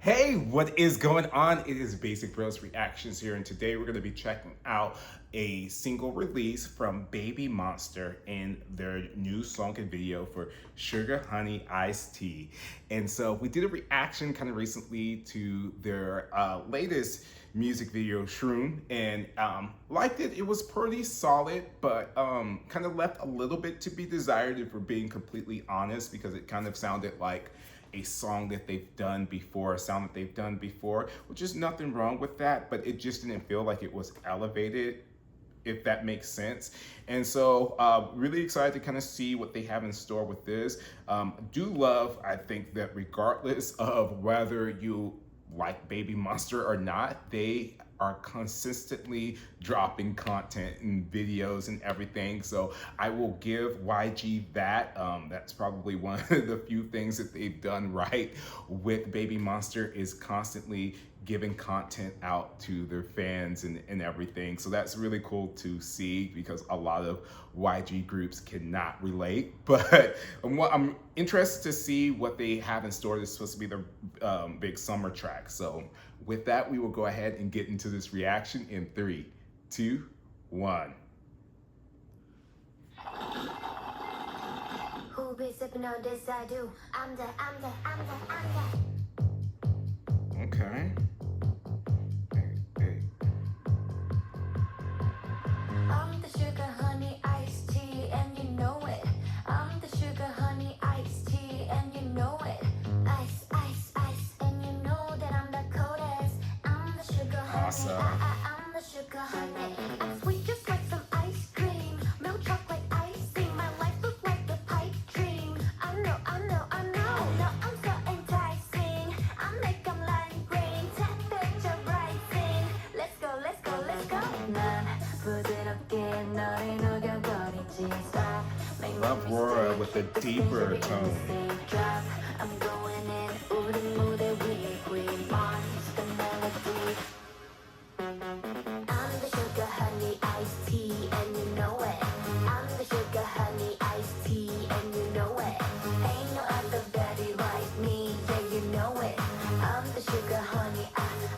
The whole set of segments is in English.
Hey, what is going on? It is Basic Bros Reactions here, and today we're going to be checking out a single release from BABYMONSTER and their new song and video for Sugar Honey Iced Tea. And so we did a reaction kind of recently to their latest music video, Shroom, and liked it. It was pretty solid, but kind of left a little bit to be desired if we're being completely honest, because it kind of sounded like a song that they've done before, a sound that they've done before, which is nothing wrong with that, but it just didn't feel like it was elevated, if that makes sense. And so really excited to kind of see what they have in store with this. Do love, I think, that regardless of whether you like BABYMONSTER or not, they are consistently dropping content and videos and everything. So I will give YG that. That's probably one of the few things that they've done right with BABYMONSTER, is constantly giving content out to their fans and everything. So that's really cool to see, because a lot of YG groups cannot relate. But I'm interested to see what they have in store. This is supposed to be their big summer track. So with that, we will go ahead and get into this reaction in 3, 2, 1. Who be sipping on this? I do. I'm the. Okay. Hey. I'm the sugar honey iced tea, and you know it. I'm the sugar honey iced tea, and you know it. Ice, ice, ice, and you know that I'm the coldest. I'm the sugar honey. Awesome. I'm the sugar honey. I'm sweet just like some ice cream. Milk chocolate icing. My life looks like a pipe dream. I know. Now I'm so enticing. I make them like rain. Temperature rising. Let's go. 난 부드럽게 너를 녹여버리지. Stop. Make me Love Roar with a deeper tone. drop. I'm going in. 우리 무대 위에 green monster melody. I'm the sugar honey iced tea, and you know it. I'm the sugar honey iced tea, and you know it. Ain't no other baby like me, yeah, you know it. I'm the sugar honey,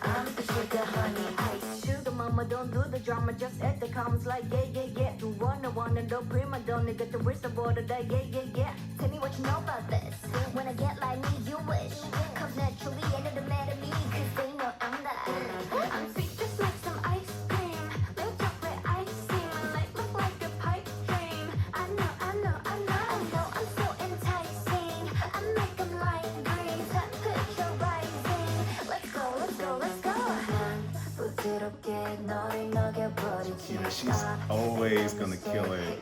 I'm the sugar honey iced. Sugar mama, don't do the drama, just act the comments like yeah. Do wanna do prima donna, get the wrist of order that yeah. Tell me what you know about this. When I get like me, you wish. Comes naturally, ain't it mad at me, cause they know I'm the. I'm sweet just like some ice cream. Milk chocolate icing. My life look like a pipe dream. I know. I'm so enticing. I make them like green. Temperature rising. Let's go. 부드럽게 너를 녹여버리지. Yeah, she's always gonna kill it.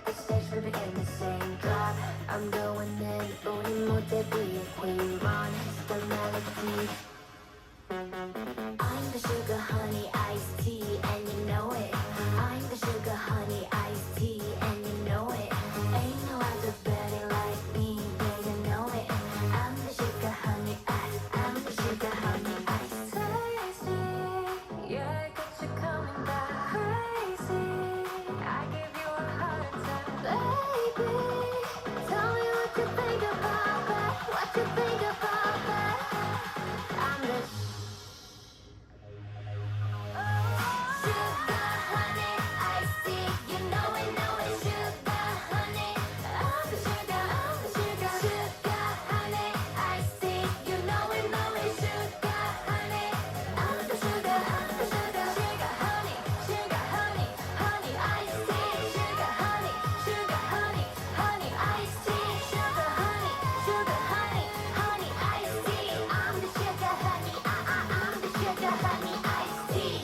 I'm going in. 우리 무대 위에 queen monster melody. I'm the sugar honey iced tea, and you know it. I'm the sugar honey iced tea, and you know it. Ain't no other better like me, yeah, you know it. I'm the sugar honey, I'm the sugar honey iced tasty. Yeah, I got you coming back crazy. I give you a heart attack, baby. Tell me what you think about that. I'm the sugar honey iced tea, you know it. Sugar honey, I'm the sugar honey iced tea, you know it. Sugar honey, I'm the sugar honey iced tea. Sugar honey iced tea. Sugar honey iced tea. I'm the sugar honey, I'm the sugar honey iced tea.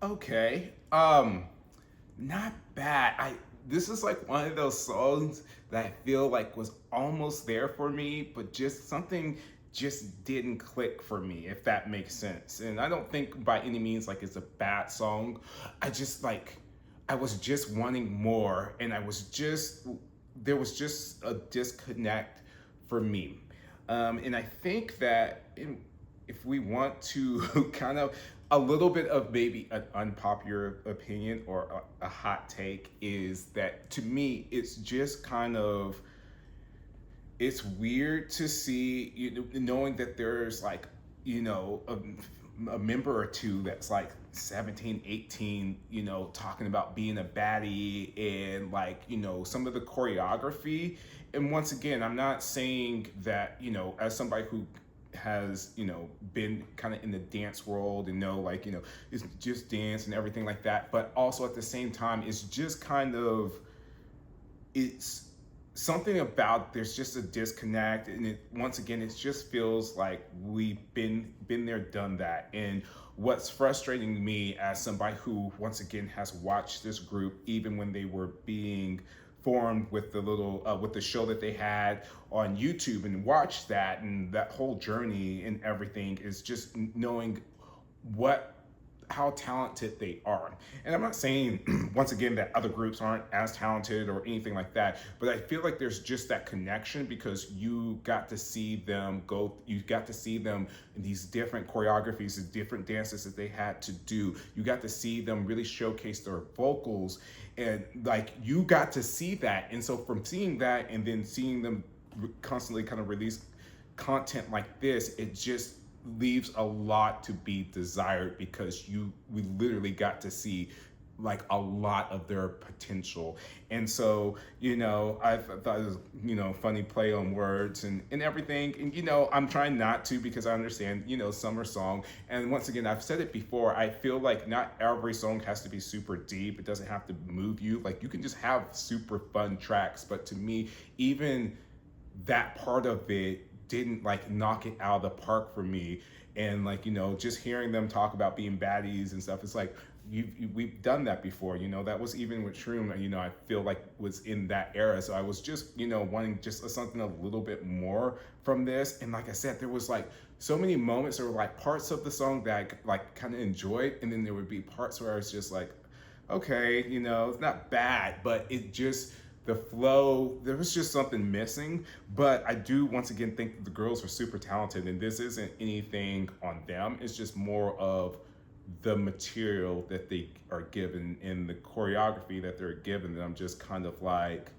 Okay. Not bad. This is like one of those songs that I feel like was almost there for me, but just something just didn't click for me, if that makes sense. And I don't think by any means like it's a bad song. I was just wanting more, and there was just a disconnect for me. And I think that if we want to kind of a little bit of maybe an unpopular opinion or a hot take is that to me, it's just kind of, it's weird to see, knowing that there's like, a member or two that's like 17, 18, talking about being a baddie and like, some of the choreography. And once again, I'm not saying that, as somebody who has, been kind of in the dance world and like, it's just dance and everything like that. But also at the same time, it's just kind of, it's something about, there's just a disconnect, and once again, it just feels like we've been there, done that. And what's frustrating me as somebody who once again has watched this group even when they were being formed with the little with the show that they had on YouTube, and watched that and that whole journey and everything, is just knowing how talented they are. And I'm not saying once again that other groups aren't as talented or anything like that, but I feel like there's just that connection because you got to see them in these different choreographies, the different dances that they had to do. You got to see them really showcase their vocals, and like you got to see that. And so from seeing that and then seeing them constantly kind of release content like this, it just leaves a lot to be desired, because we literally got to see like a lot of their potential. And so, I thought it was, funny play on words and everything. And, I'm trying not to, because I understand, summer song. And once again, I've said it before, I feel like not every song has to be super deep. It doesn't have to move you. Like you can just have super fun tracks. But to me, even that part of it didn't like knock it out of the park for me. And like, just hearing them talk about being baddies and stuff, it's like, we've done that before, that was even with Shroom, I feel like was in that era. So I was just, wanting just something a little bit more from this. And like I said, there was like so many moments, there were like parts of the song that I like kind of enjoyed. And then there would be parts where I was just like, okay, it's not bad, but it just, the flow, there was just something missing. But I do once again think that the girls are super talented, and this isn't anything on them. It's just more of the material that they are given and the choreography that they're given. And I'm just kind of like,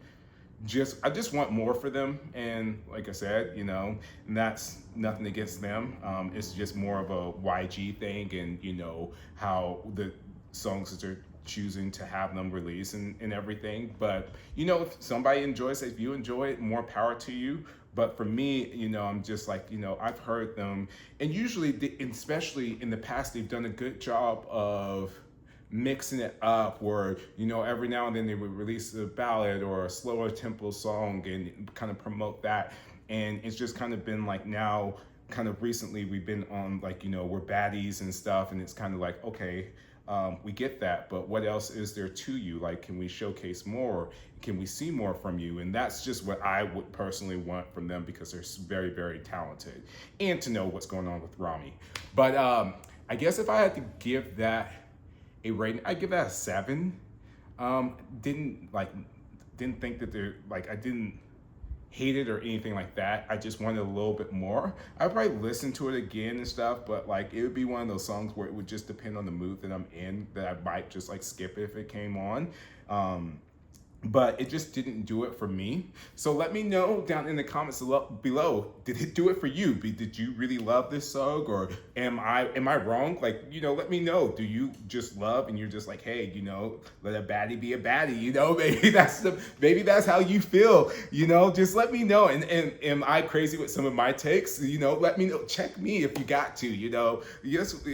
I just want more for them. And like I said, and that's nothing against them. It's just more of a YG thing, and how the songs that they're choosing to have them release and everything. But if somebody enjoys it, if you enjoy it, more power to you. But for me, I'm just like, I've heard them, and usually, especially in the past, they've done a good job of mixing it up, where every now and then they would release a ballad or a slower tempo song and kind of promote that. And it's just kind of been like, now kind of recently we've been on like, we're baddies and stuff, and it's kind of like, okay, we get that, but what else is there to you? Like, can we showcase more? Can we see more from you? And that's just what I would personally want from them, because they're very, very talented, and to know what's going on with Rami. But I guess if I had to give that a rating, I'd give that a 7. Didn't think that they're like, I didn't hate it or anything like that. I just wanted a little bit more. I'd probably listen to it again and stuff, but like it would be one of those songs where it would just depend on the mood that I'm in, that I might just like skip it if it came on. But it just didn't do it for me. So let me know down in the comments below, did it do it for you? Did you really love this song, or am I wrong? Like, let me know. Do you just love, and you're just like, hey, let a baddie be a baddie, maybe that's how you feel, just let me know. And am I crazy with some of my takes? Let me know. Check me if you got to, just,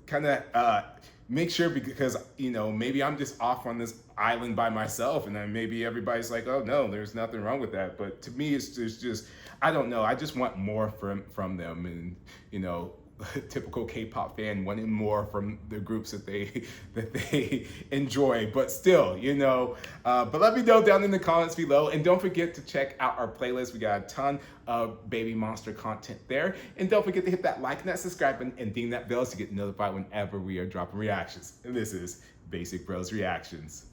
kind of, make sure, because maybe I'm just off on this island by myself, and then maybe everybody's like, oh no, there's nothing wrong with that. But to me, it's just I don't know, I just want more from them. And typical K-pop fan wanting more from the groups that they enjoy. But still, but let me know down in the comments below, and don't forget to check out our playlist. We got a ton of BABYMONSTER content there, and don't forget to hit that like and that subscribe button and ding that bell to get notified whenever we are dropping reactions. And this is Basic Bros Reactions.